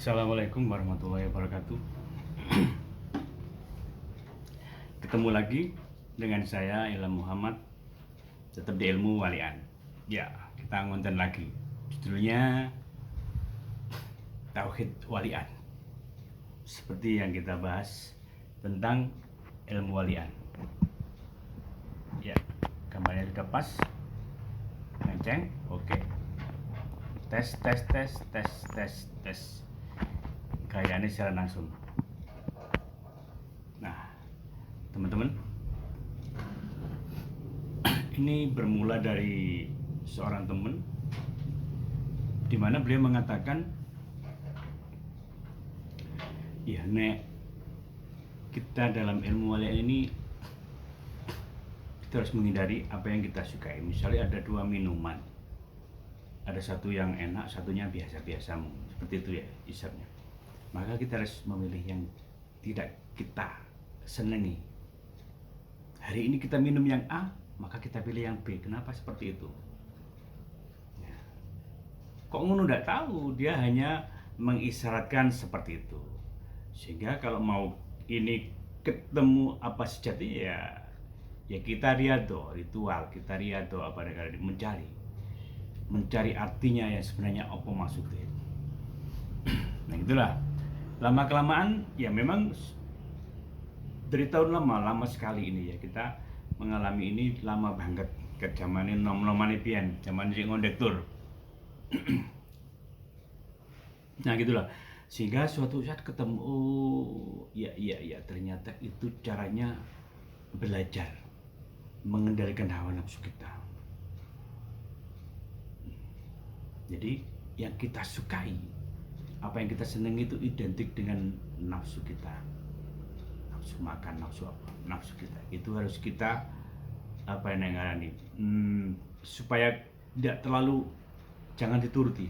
Assalamualaikum warahmatullahi wabarakatuh. Ketemu lagi dengan saya Ilham Muhammad, tetap di Ilmu Walian. Ya, kita ngonten lagi. Judulnya Tauhid Walian. Seperti yang kita bahas tentang ilmu walian. Ya, gambarnya sudah pas. Ngeceng, oke. Tes. Kayaknya secara langsung. Nah, teman-teman, ini bermula dari seorang teman di mana beliau mengatakan, ya nek kita dalam ilmu walian ini kita harus menghindari apa yang kita sukai. Misalnya ada dua minuman, ada satu yang enak, satunya biasa-biasa, seperti itu ya isapnya. Maka kita harus memilih yang tidak kita senangi. Hari ini kita minum yang A, maka kita pilih yang B. Kenapa seperti itu? Ya. Kok ngono nggak tahu, dia hanya mengisyaratkan seperti itu. Sehingga kalau mau ini ketemu apa sejati ya kita riyadho, ritual, kita riyadho apa negara mencari artinya yang sebenarnya apa maksudnya. Nah itulah, lama kelamaan ya memang dari tahun lama sekali ini ya kita mengalami ini lama banget ke zaman ini nom-nomane pian, zaman sing ngondektur. Nah gitulah, sehingga suatu saat ketemu, oh ya ternyata itu caranya belajar mengendalikan hawa nafsu kita. Jadi yang kita sukai, apa yang kita senangi itu identik dengan nafsu kita. Nafsu makan, nafsu apa, nafsu kita. Itu harus kita apa yang ngarani, supaya tidak terlalu, jangan dituruti.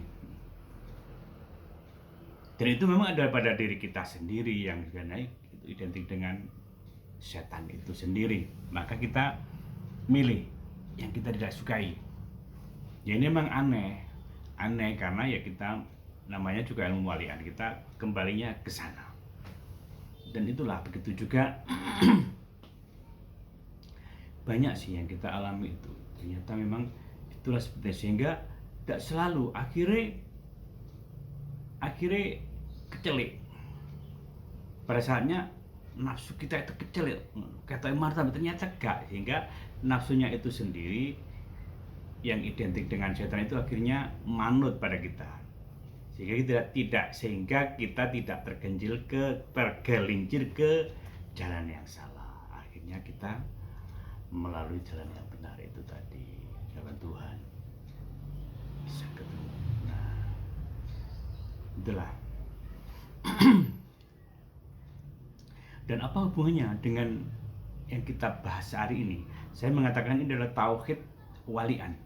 Dan itu memang ada pada diri kita sendiri yang naik, itu identik dengan setan itu sendiri. Maka kita milih yang kita tidak sukai. Ya ini memang aneh karena ya kita namanya juga ilmu walian, kita kembalinya ke sana. Dan itulah, begitu juga banyak sih yang kita alami itu. Ternyata memang itulah seperti, sehingga tidak selalu akhirnya kecelik. Pada saatnya nafsu kita itu kecelik, kata martabat, ternyata enggak, sehingga nafsunya itu sendiri yang identik dengan setan itu akhirnya manut pada kita, sehingga kita tidak tergelincir ke jalan yang salah. Akhirnya kita melalui jalan yang benar itu tadi, jalan Tuhan, bisa ketemu. Nah itulah. Dan apa hubungannya dengan yang kita bahas hari ini? Saya mengatakan ini adalah tauhid walian.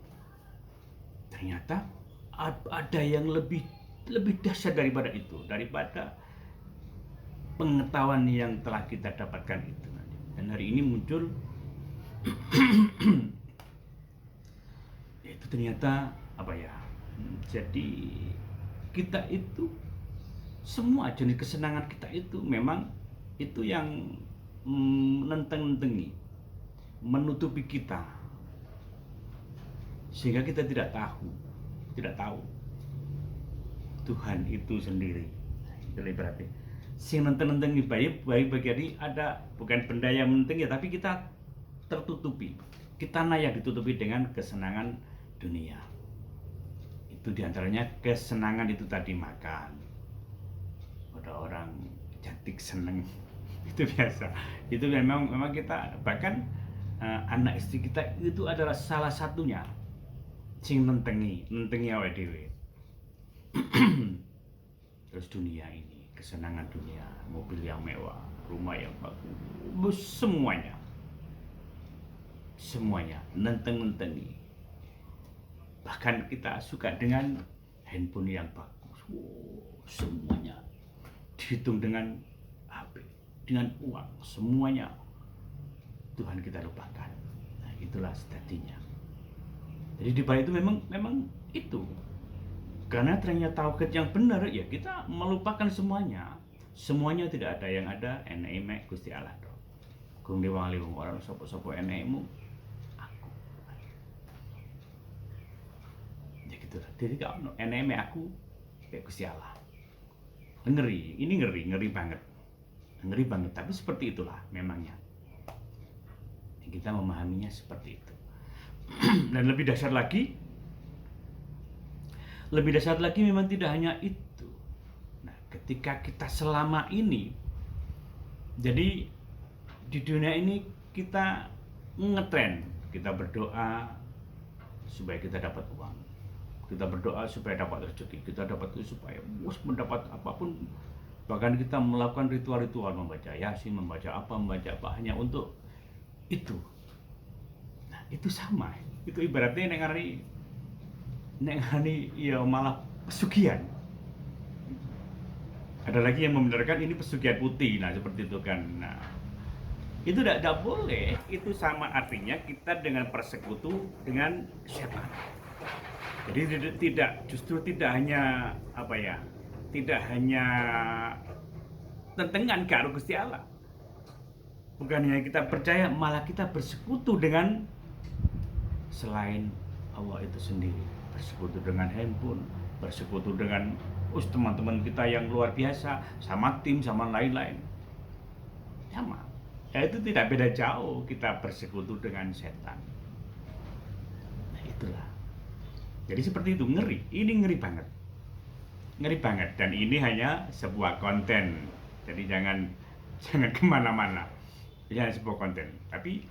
Ternyata ada yang lebih dahsyat daripada itu, daripada pengetahuan yang telah kita dapatkan itu. Dan hari ini muncul itu ternyata apa ya? Jadi kita itu semua jenis kesenangan kita itu memang itu yang nenteng-nentengi, menutupi kita, sehingga kita tidak tahu Tuhan itu sendiri. Itu berarti sing nenteng-nentengi baik bagi ada bukan benda yang menenteng ya, tapi kita tertutupi, kita nayak ditutupi dengan kesenangan dunia. Itu diantaranya kesenangan itu tadi, makan. Ada orang cantik seneng, itu biasa. Itu memang kita, bahkan anak istri kita itu adalah salah satunya sing nentengi awake dhewe. Terus dunia ini, kesenangan dunia, mobil yang mewah, rumah yang bagus, semuanya nentengi. Bahkan kita suka dengan handphone yang bagus, semuanya dihitung dengan HP, dengan uang, semuanya Tuhan kita lupakan. Nah itulah sejatinya. Jadi di balik itu memang itu Karena ternyata tauhid yang benar, ya kita melupakan semuanya. Semuanya tidak ada yang ada, enek Gusti Allah do. Kung diwali wong orang sopo-sopo enekmu, aku. Ya gitu lah. Jadi kalau enek aku, ya Gusti Allah. Ngeri, ini ngeri banget. Ngeri banget, tapi seperti itulah memangnya. Kita memahaminya seperti itu. Dan lebih dahsyat lagi memang tidak hanya itu. Nah, ketika kita selama ini, jadi di dunia ini kita ngetren, kita berdoa supaya kita dapat uang, kita berdoa supaya dapat rezeki, kita dapat supaya mendapat apapun. Bahkan kita melakukan ritual-ritual, membaca Yasin, membaca apa hanya untuk itu. Nah, itu sama. Itu ibaratnya nek hari ya malah pesugihan. Ada lagi yang membenarkan ini pesugihan putih. Nah, seperti itu kan. Nah, itu tidak boleh. Itu sama artinya kita dengan persekutu dengan setan. Jadi justru tidak hanya tidak hanya tentengan karo Gusti Allah. Bukan hanya kita percaya, malah kita bersekutu dengan selain Allah itu sendiri. Bersekutu dengan handphone, bersekutu dengan teman-teman kita yang luar biasa, sama tim, sama lain-lain. Sama. Ya itu tidak beda jauh kita bersekutu dengan setan. Nah, itulah. Jadi seperti itu, ngeri. Ini ngeri banget. Ngeri banget. Dan ini hanya sebuah konten. Jadi jangan kemana-mana. Ini hanya sebuah konten. Tapi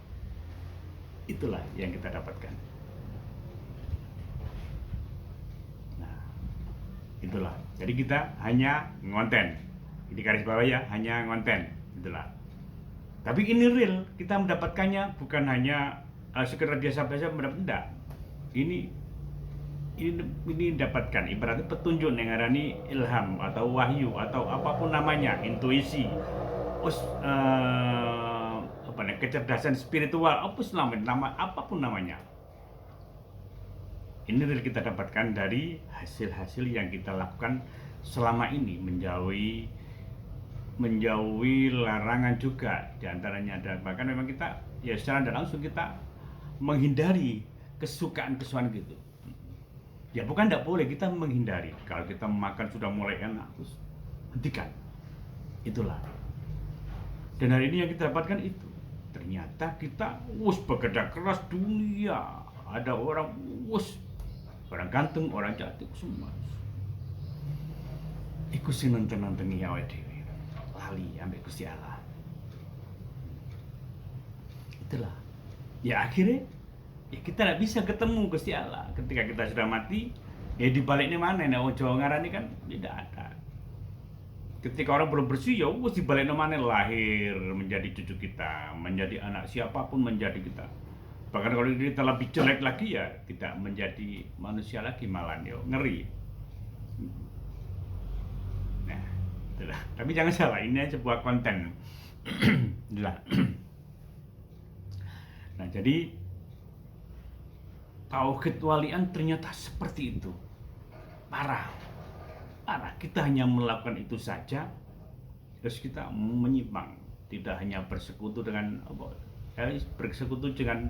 itulah yang kita dapatkan. Nah, itulah. Jadi kita hanya ngonten. Di garis bawah ya, hanya ngonten. Itulah. Tapi ini real. Kita mendapatkannya bukan hanya sekedar biasa-biasa mendapat. Tidak. Ini dapatkan ibaratnya petunjuk yang ngarani ilham atau wahyu atau apapun namanya, intuisi, kecerdasan spiritual, apapun namanya. Ini kita dapatkan dari hasil-hasil yang kita lakukan selama ini, menjauhi larangan juga. Di antaranya ada, bahkan memang kita ya secara tidak langsung kita menghindari kesukaan gitu. Ya bukan tidak boleh, kita menghindari. Kalau kita makan sudah mulai enak, terus hentikan. Itulah. Dan hari ini yang kita dapatkan itu. Ternyata kita bekerja keras dunia. Ada orang orang ganteng, orang cantik semua. Iku sing nonton-nontonnya awake dhewe. Lali ambek Gusti Allah. Itulah. Ya akhirnya ya kita tidak bisa ketemu Gusti Allah ketika kita sudah mati. Ya dibaliknya mana? Nah, Jawa ngarani kan tidak ada. Ketika orang belum bersih, ya dibaliknya mana? Lahir menjadi cucu kita, menjadi anak siapapun menjadi kita. Bahkan kalau kita lebih jelek lagi ya tidak menjadi manusia lagi, malah ya ngeri. Nah, itulah. Tapi jangan salah, ini sebuah konten. Itulah. Nah, jadi tauhid walian ternyata seperti itu. Parah. Kita hanya melakukan itu saja, terus kita menyimpang. Tidak hanya bersekutu dengan bersekutu dengan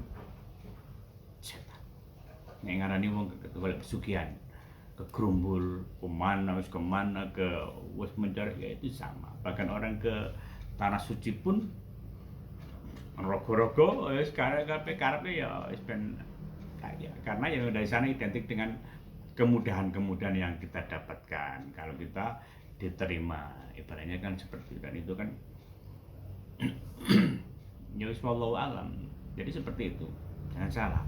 setan. Nek ngarani wong golek pesugihan, kegerumbul, kemana mencari, ya itu sama. Bahkan orang ke tanah suci pun rogo-rogo karepe ya wis ben kaya, karena yang dari sana identik dengan kemudahan-kemudahan yang kita dapatkan kalau kita diterima, ibaratnya kan seperti itu. Dan itu kan ya wallahu alam. Jadi seperti itu, jangan salah.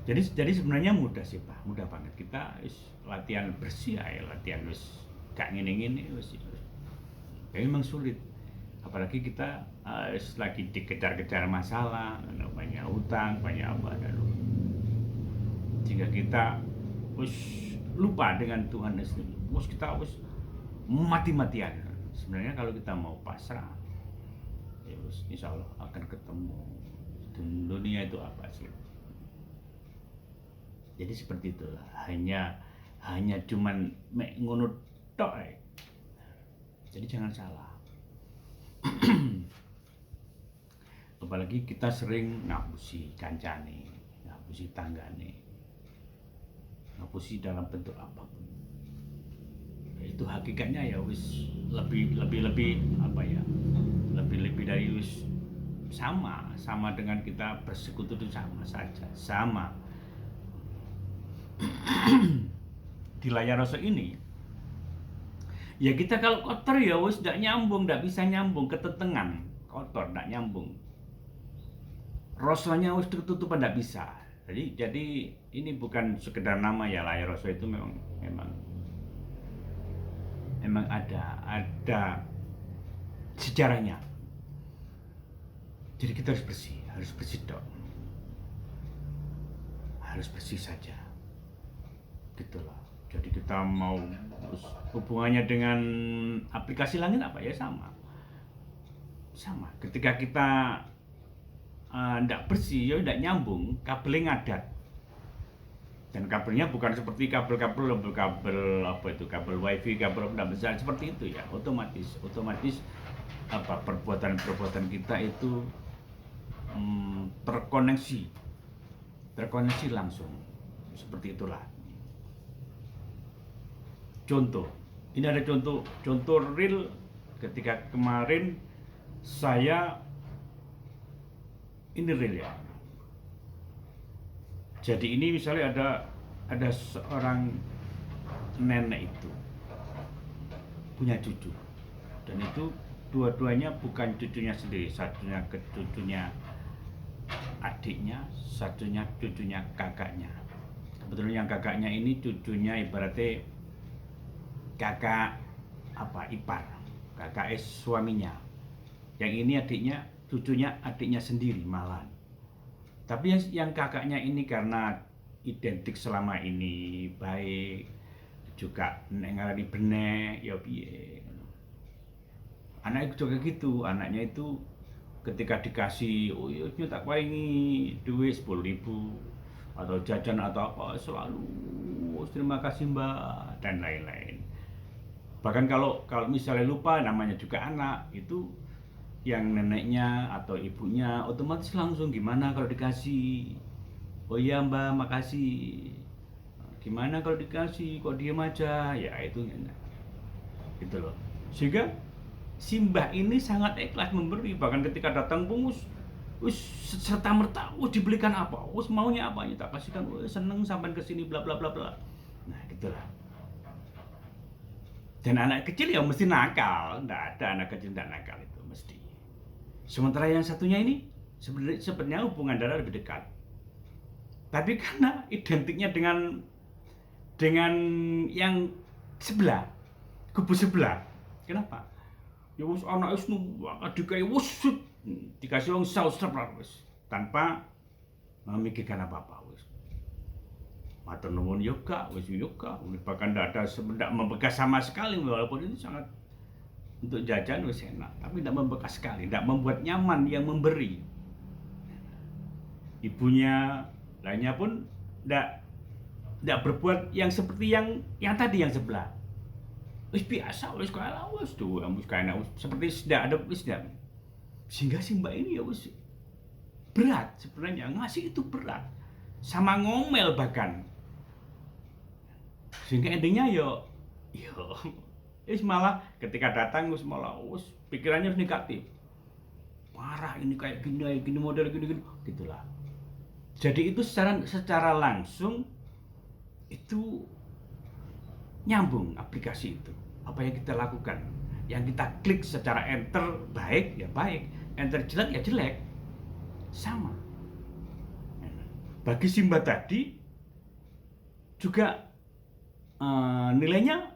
Jadi sebenarnya mudah sih Pak, mudah banget. Kita latihan bersih aja, latihan gak ngene-ngene ya memang sulit. Apalagi kita lagi dikejar-kejar masalah, banyak hutang, banyak apa, jika kita lupa dengan Tuhan, kita mati-matian. Sebenarnya kalau kita mau pasrah, ya insya Allah akan ketemu. Dunia itu apa sih? Jadi seperti itulah, hanya hanya cuman mek ngono tok. Jadi jangan salah. Apalagi kita sering ngapusi kancane, ngapusi tanggane, ngapusi dalam bentuk apapun. Itu hakikatnya ya wis lebih apa ya, lebih dari wis sama dengan kita bersekutu itu sama saja, sama. Di layar rasa ini ya kita kalau kotor ya wis ndak nyambung, ndak bisa nyambung, ketetengan, kotor ndak nyambung, rasanya wis ketutupan, ndak bisa. Jadi ini bukan sekedar nama ya, layar rasa itu memang ada sejarahnya. Jadi kita harus bersih dok, harus bersih saja, gitulah. Jadi kita mau hubungannya dengan aplikasi langit apa ya, sama. Ketika kita ndak bersih ya ndak nyambung, kabelnya ngadat. Dan kabelnya bukan seperti kabel apa itu, kabel wifi, kabel ndak besar seperti itu ya. Otomatis apa perbuatan kita itu terkoneksi langsung, seperti itulah. Contoh, ini ada contoh real ketika kemarin saya, ini real ya. Jadi ini misalnya ada seorang nenek itu punya cucu, dan itu dua-duanya bukan cucunya sendiri, satunya ke cucunya adiknya, satunya cucunya kakaknya. Kebetulan yang kakaknya ini cucunya ibaratnya kakak ipar, kakak suaminya. Yang ini cucunya adiknya sendiri malahan. Tapi yang kakaknya ini karena identik selama ini baik, juga ngarani benek ya piye. Anaknya juga gitu, anaknya itu ketika dikasih, oh iya tak paringi duit 10.000 atau jajan atau apa, selalu terima kasih mbak dan lain-lain. Bahkan kalau misalnya lupa, namanya juga anak, itu yang neneknya atau ibunya otomatis langsung gimana kalau dikasih, oh iya mbak makasih, gimana kalau dikasih kok diem aja, ya itu gitu loh. Sehingga si mbah ini sangat ikhlas memberi, bahkan ketika datang pun serta merta dibelikan apa, maunya apa ya tak kasihkan, seneng sampai kesini bla bla bla bla. Nah gitulah. Dan anak kecil ya mesti nakal, nggak ada anak kecil nggak nakal, itu mesti. Sementara yang satunya ini sebenarnya hubungan darah lebih dekat, tapi karena identiknya dengan yang sebelah, kubu sebelah. Kenapa? Ya wis anak wis dikai wis dikasih wong saus wis tanpa memikirkan apa-apa wis. Matur nuwun yoga, bahkan tidak membekas sama sekali, walaupun itu sangat untuk jajan wis enak, tapi tidak membekas sekali, tidak membuat nyaman yang memberi. Ibunya lainnya pun tidak berbuat yang seperti yang tadi yang sebelah. Wis biasa, wis kalah, wis tuh, wis kayak seperti tidak ada wis tidak. Sehingga si mbak ini ya wis berat sebenarnya, ngasih itu berat, sama ngomel bahkan. Sehingga endingnya yo malah ketika datang malah pikirannya negatif, marah, ini kayak gini model gini gitulah. Jadi itu secara langsung itu nyambung aplikasi itu. Apa yang kita lakukan, yang kita klik secara enter baik ya baik, enter jelek ya jelek, sama. Bagi Simba tadi juga nilainya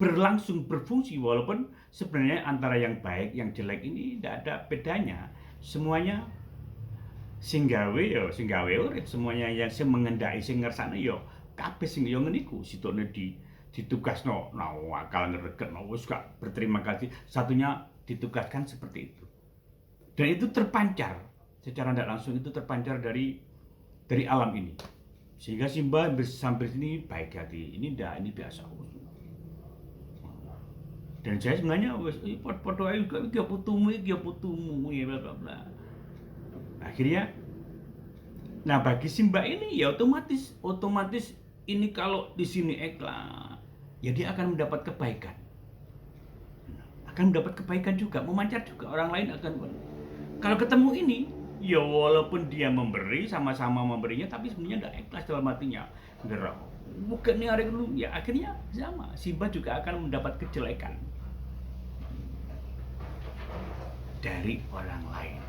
berfungsi, walaupun sebenarnya antara yang baik yang jelek ini tidak ada bedanya, semuanya singgawe urip, semuanya yang sing mengendaki sing ngersane yo kabeh sing yo ngeniku sitone ditugasno akal ngregekno wis gak berterima kasih, satunya ditugaskan seperti itu. Dan itu terpancar secara tidak langsung, itu terpancar dari alam ini. Sehingga Simba sampai sini baik hati. Ini enggak, ini biasa. Dan saya sebenarnya foto aja juga dia putumu ya bla bla bla. Akhirnya, nah bagi Simba ini ya otomatis ini kalau di sini ikhlas, ya dia akan mendapat kebaikan. Akan mendapat kebaikan juga, memancar juga, orang lain akan. Kalau ketemu ini, ya walaupun dia memberi, sama-sama memberinya, tapi sebenarnya tidak ikhlas dalam hatinya. Gerah, bukan nih hari dulu, ya akhirnya sama. Simba juga akan mendapat kejelekan dari orang lain.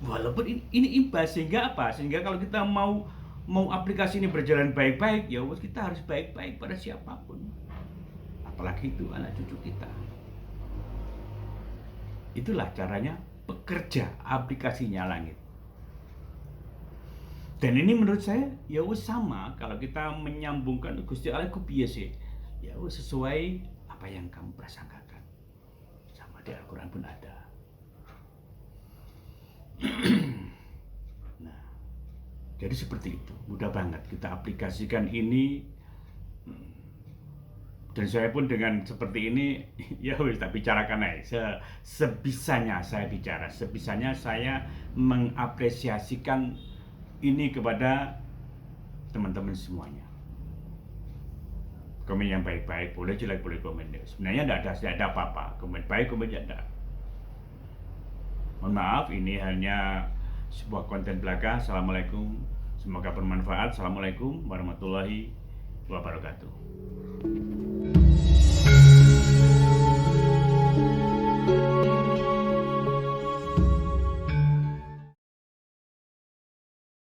Walaupun ini imbas, sehingga apa? Sehingga kalau kita mau aplikasi ini berjalan baik-baik, ya kita harus baik-baik pada siapapun. Apalagi itu anak cucu kita. Itulah caranya bekerja aplikasinya langit. Dan ini menurut saya ya sama kalau kita menyambungkan Gusti Allah ku biasa. Ya sesuai apa yang kamu prasangkakan. Sama di Al-Qur'an pun ada. Nah, jadi seperti itu. Mudah banget kita aplikasikan ini. Dan saya pun dengan seperti ini, ya wis tak bicarakan aja. Sebisanya saya bicara, sebisanya saya mengapresiasikan ini kepada teman-teman semuanya. Komen yang baik-baik, boleh jelek boleh komen. Sebenarnya tidak ada apa-apa. Komen baik, komen tidak. Mohon maaf, ini hanya sebuah konten belaka. Assalamualaikum, semoga bermanfaat. Assalamualaikum warahmatullahi wabarakatuh.